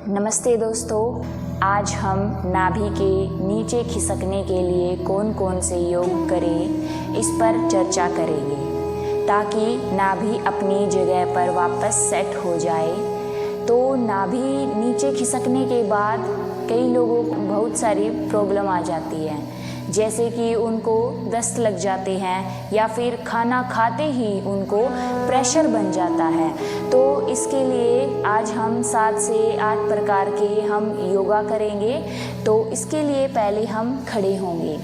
नमस्ते दोस्तों, आज हम नाभि के नीचे खिसकने के लिए कौन कौन से योग करें इस पर चर्चा करेंगे ताकि नाभि अपनी जगह पर वापस सेट हो जाए। तो नाभि नीचे खिसकने के बाद कई लोगों को बहुत सारी प्रॉब्लम आ जाती है, जैसे कि उनको दस्त लग जाते हैं या फिर खाना खाते ही उनको प्रेशर बन जाता है। तो इसके लिए आज हम 7 से 8 प्रकार के हम योगा करेंगे। तो इसके लिए पहले हम खड़े होंगे।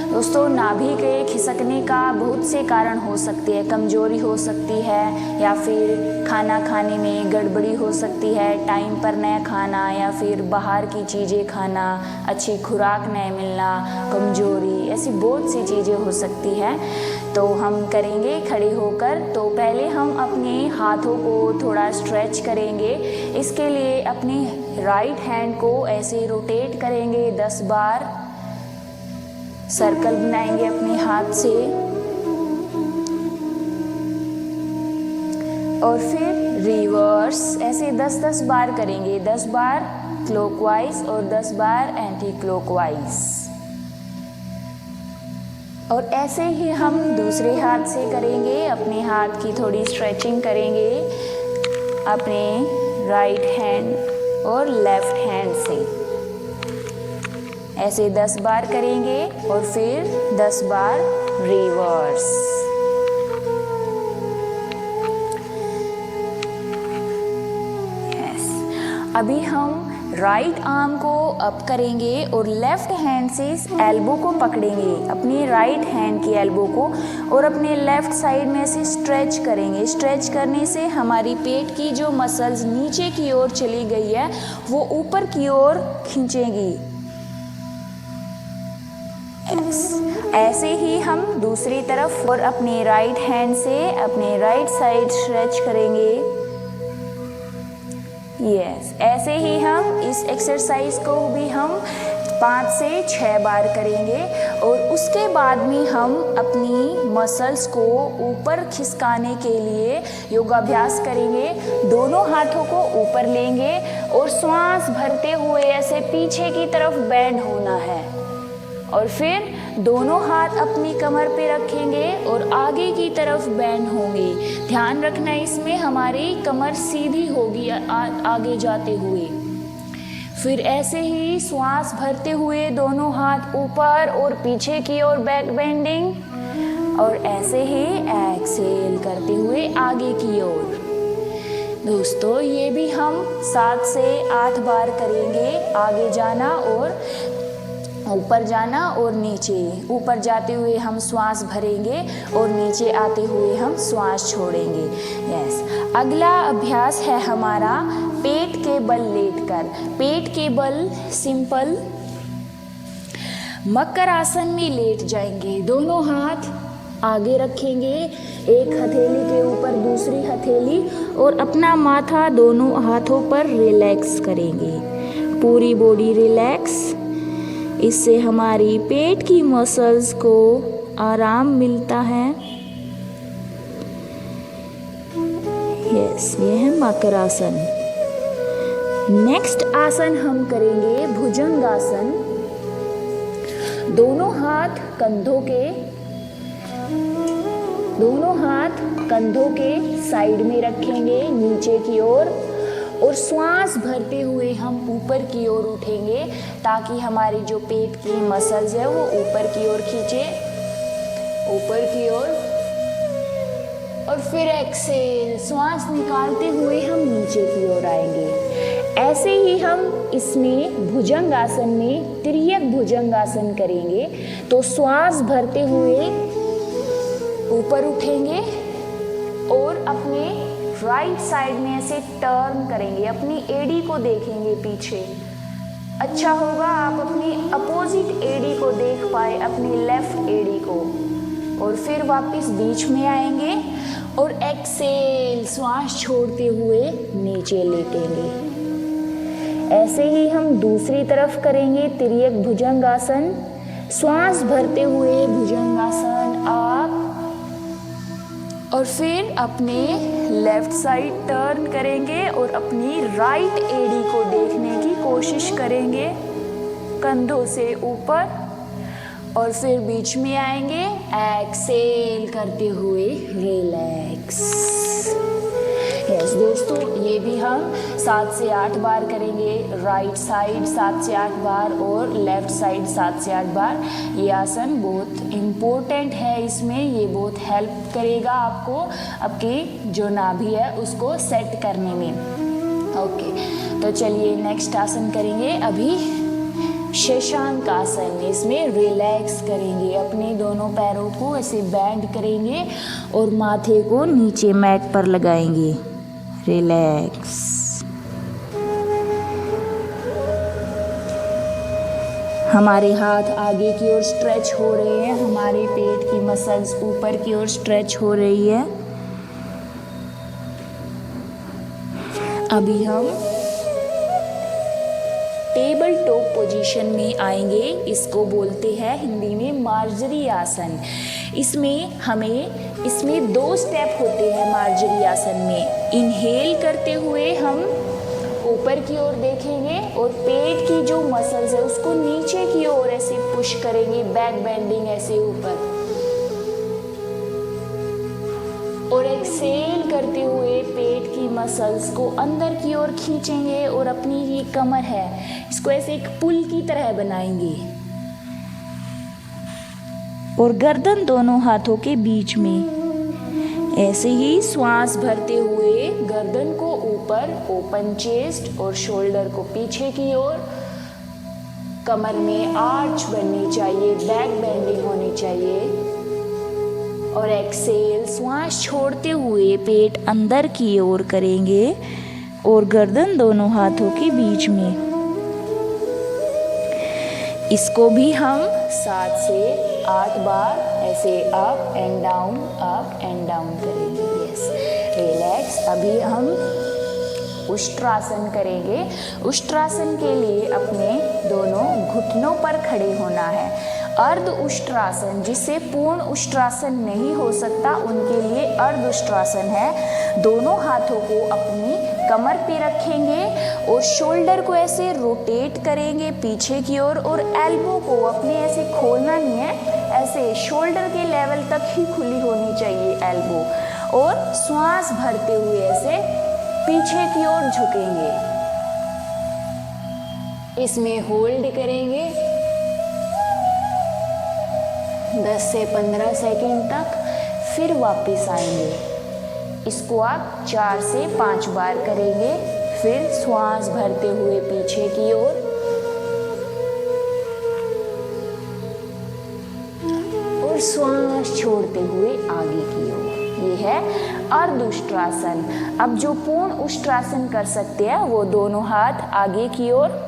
दोस्तों, नाभि के खिसकने का बहुत से कारण हो सकते हैं। कमजोरी हो सकती है या फिर खाना खाने में गड़बड़ी हो सकती है, टाइम पर न खाना या फिर बाहर की चीज़ें खाना, अच्छी खुराक न मिलना, कमजोरी, ऐसी बहुत सी चीज़ें हो सकती हैं। तो हम करेंगे खड़े होकर। तो पहले हम अपने हाथों को थोड़ा स्ट्रेच करेंगे। इसके लिए अपनी राइट हैंड को ऐसे रोटेट करेंगे 10 बार। सर्कल बनाएंगे अपने हाथ से और फिर रिवर्स ऐसे 10-10 बार करेंगे। 10 बार क्लॉकवाइज और 10 बार एंटी क्लॉकवाइज। और ऐसे ही हम दूसरे हाथ से करेंगे। अपने हाथ की थोड़ी स्ट्रेचिंग करेंगे अपने राइट हैंड और लेफ्ट हैंड से। ऐसे 10 बार करेंगे और फिर 10 बार रिवर्स। यस। अभी हम राइट आर्म को अप करेंगे और लेफ्ट हैंड से इस एल्बो को पकड़ेंगे, अपनी राइट हैंड की एल्बो को, और अपने लेफ्ट साइड में से स्ट्रेच करेंगे। स्ट्रेच करने से हमारी पेट की जो मसल्स नीचे की ओर चली गई है वो ऊपर की ओर खींचेगी। ऐसे ही हम दूसरी तरफ और अपने राइट हैंड से अपने राइट साइड स्ट्रेच करेंगे। यस। ऐसे ही हम इस एक्सरसाइज को भी हम 5 से 6 बार करेंगे और उसके बाद में हम अपनी मसल्स को ऊपर खिसकाने के लिए योगाभ्यास करेंगे। दोनों हाथों को ऊपर लेंगे और श्वास भरते हुए ऐसे पीछे की तरफ बेंड होना है और फिर दोनों हाथ अपनी कमर पे रखेंगे और आगे की तरफ बेंड होंगे। ध्यान रखना इसमें हमारी कमर सीधी होगी आगे जाते हुए। फिर ऐसे ही श्वास भरते हुए दोनों हाथ ऊपर और पीछे की ओर बैक बेंडिंग और ऐसे ही एक्सहेल करते हुए आगे की ओर। दोस्तों, ये भी हम 7 से 8 बार करेंगे। आगे जाना और ऊपर जाना और नीचे। ऊपर जाते हुए हम श्वास भरेंगे और नीचे आते हुए हम श्वास छोड़ेंगे। यस। अगला अभ्यास है हमारा पेट के बल लेटकर। पेट के बल सिंपल मकर आसन में लेट जाएंगे। दोनों हाथ आगे रखेंगे, एक हथेली के ऊपर दूसरी हथेली, और अपना माथा दोनों हाथों पर रिलैक्स करेंगे। पूरी बॉडी रिलैक्स। इससे हमारी पेट की मसल्स को आराम मिलता है। यस, ये है मकर आसन। नेक्स्ट आसन हम करेंगे भुजंगासन। दोनों हाथ कंधों के साइड में रखेंगे नीचे की ओर और श्वास भरते हुए हम ऊपर की ओर उठेंगे ताकि हमारी जो पेट की मसल्स है वो ऊपर की ओर खींचे, ऊपर की ओर। और फिर एक्सेल, श्वास निकालते हुए हम नीचे की ओर आएंगे। ऐसे ही हम इसमें भुजंगासन में तिर्यक भुजंगासन करेंगे। तो श्वास भरते हुए ऊपर उठेंगे और अपने राइट साइड में ऐसे टर्न करेंगे, अपनी एडी को देखेंगे पीछे। अच्छा होगा आप अपनी अपोजिट एडी को देख पाए, अपनी लेफ्ट एडी को। और फिर वापस बीच में आएंगे और एक्सेल, श्वास छोड़ते हुए नीचे लेटेंगे। ऐसे ही हम दूसरी तरफ करेंगे तिर्यक भुजंगासन। श्वास भरते हुए भुजंगासन आप और फिर अपने लेफ्ट साइड टर्न करेंगे और अपनी राइट एडी को देखने की कोशिश करेंगे कंधों से ऊपर, और फिर बीच में आएंगे, एक्सेल करते हुए रिलैक्स। यस दोस्तों, ये भी हम 7 से 8 बार करेंगे। राइट साइड 7 से 8 बार और लेफ्ट साइड 7 से 8 बार। ये आसन बहुत इम्पोर्टेंट है, इसमें ये बहुत हेल्प करेगा आपको आपकी जो नाभि है उसको सेट करने में। ओके, तो चलिए नेक्स्ट आसन करेंगे अभी शशांक आसन। इसमें रिलैक्स करेंगे, अपने दोनों पैरों को ऐसे बैंड करेंगे और माथे को नीचे मैट पर लगाएंगे। रिलैक्स। हमारे हाथ आगे की ओर स्ट्रेच हो रहे हैं, हमारे पेट की मसल्स ऊपर की ओर स्ट्रेच हो रही है। अभी हम टेबल टॉप पोजीशन में आएंगे। इसको बोलते हैं हिंदी में मार्जरी आसन। इसमें 2 स्टेप होते हैं मार्जरी आसन में। इनहेल करते हुए हम ऊपर की ओर देखेंगे और पेट की जो मसल्स है उसको नीचे की ओर ऐसे पुश करेंगे, बैक बेंडिंग ऐसे ऊपर, और एक्सेल करते हुए पेट की मसल्स को अंदर की ओर खींचेंगे और अपनी ये कमर है इसको ऐसे एक पुल की तरह बनाएंगे और गर्दन दोनों हाथों के बीच में। ऐसे ही श्वास भरते हुए गर्दन को ऊपर, ओपन चेस्ट, और शोल्डर को पीछे की ओर। कमर में आर्च बननी चाहिए, बैक बेंडिंग होनी चाहिए। और एक्सेल श्वास छोड़ते हुए पेट अंदर की ओर करेंगे और गर्दन दोनों हाथों के बीच में। इसको भी हम 7 से 8 बार ऐसे अप एंड डाउन करेंगे। Yes, relax. अभी हम उष्ट्रासन करेंगे। उष्ट्रासन के लिए अपने दोनों घुटनों पर खड़े होना है। अर्ध उष्ट्रासन, जिससे पूर्ण उष्ट्रासन नहीं हो सकता उनके लिए अर्ध उष्ट्रासन है। दोनों हाथों को अपनी कमर पे रखेंगे और शोल्डर को ऐसे रोटेट करेंगे पीछे की ओर, और एल्बो को अपने ऐसे खोलना नहीं है, ऐसे शोल्डर के लेवल तक ही खुली होनी चाहिए एल्बो, और श्वास भरते हुए ऐसे पीछे की ओर झुकेंगे। इसमें होल्ड करेंगे 10 से 15 सेकंड तक, फिर वापस आएंगे। इसको आप 4 से 5 बार करेंगे। फिर श्वास भरते हुए पीछे की ओर और श्वास छोड़ते हुए आगे की ओर। ये है अर्ध उष्ट्रासन। अब जो पूर्ण उष्ट्रासन कर सकते हैं वो दोनों हाथ आगे की ओर।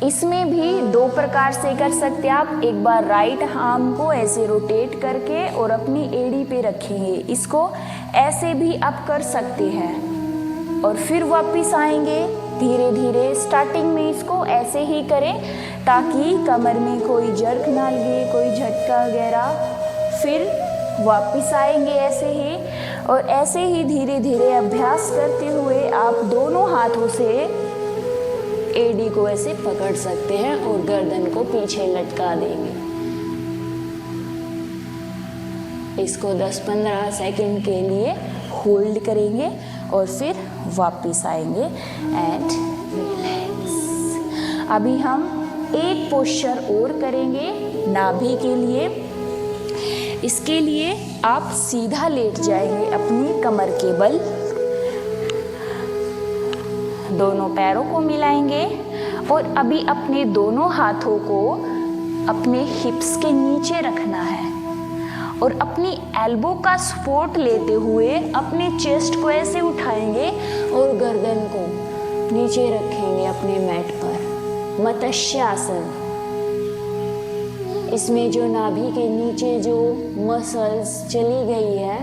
इसमें भी 2 प्रकार से कर सकते हैं आप। एक बार राइट आर्म को ऐसे रोटेट करके और अपनी एड़ी पे रखेंगे, इसको ऐसे भी आप कर सकते हैं, और फिर वापस आएंगे धीरे धीरे। स्टार्टिंग में इसको ऐसे ही करें ताकि कमर में कोई जर्क ना लगे, कोई झटका वगैरह। फिर वापस आएंगे ऐसे ही, और ऐसे ही धीरे धीरे अभ्यास करते हुए आप दोनों हाथों से एडी को ऐसे पकड़ सकते हैं और गर्दन को पीछे लटका देंगे। इसको 10-15 सेकंड के लिए होल्ड करेंगे और फिर वापस आएंगे एंड रिलैक्स। अभी हम एक पोस्चर और करेंगे नाभि के लिए। इसके लिए आप सीधा लेट जाएंगे अपनी कमर के बल, दोनों पैरों को मिलाएंगे और अभी अपने दोनों हाथों को अपने हिप्स के नीचे रखना है और अपनी एल्बो का सपोर्ट लेते हुए अपने चेस्ट को ऐसे उठाएंगे और गर्दन को नीचे रखेंगे अपने मैट पर। मत्स्य आसन। इसमें जो नाभि के नीचे जो मसल्स चली गई है,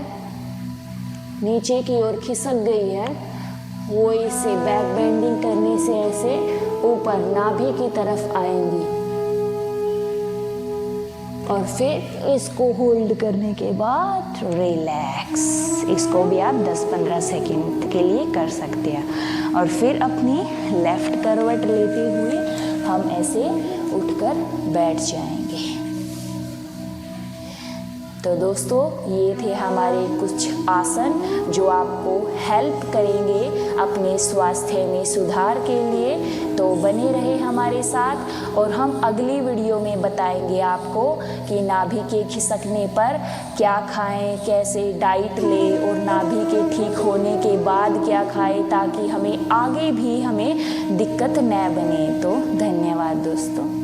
नीचे की ओर खिसक गई है, वो इसे बैक बेंडिंग करने से ऐसे ऊपर नाभि की तरफ आएंगी। और फिर इसको होल्ड करने के बाद रिलैक्स। इसको भी आप 10-15 सेकंड के लिए कर सकते हैं। और फिर अपनी लेफ़्ट करवट लेते हुए हम ऐसे उठकर बैठ जाएंगे। तो दोस्तों, ये थे हमारे कुछ आसन जो आपको हेल्प करेंगे अपने स्वास्थ्य में सुधार के लिए। तो बने रहे हमारे साथ और हम अगली वीडियो में बताएंगे आपको कि नाभि के खिसकने पर क्या खाएं, कैसे डाइट लें और नाभि के ठीक होने के बाद क्या खाएं, ताकि हमें आगे भी दिक्कत न बने। तो धन्यवाद दोस्तों।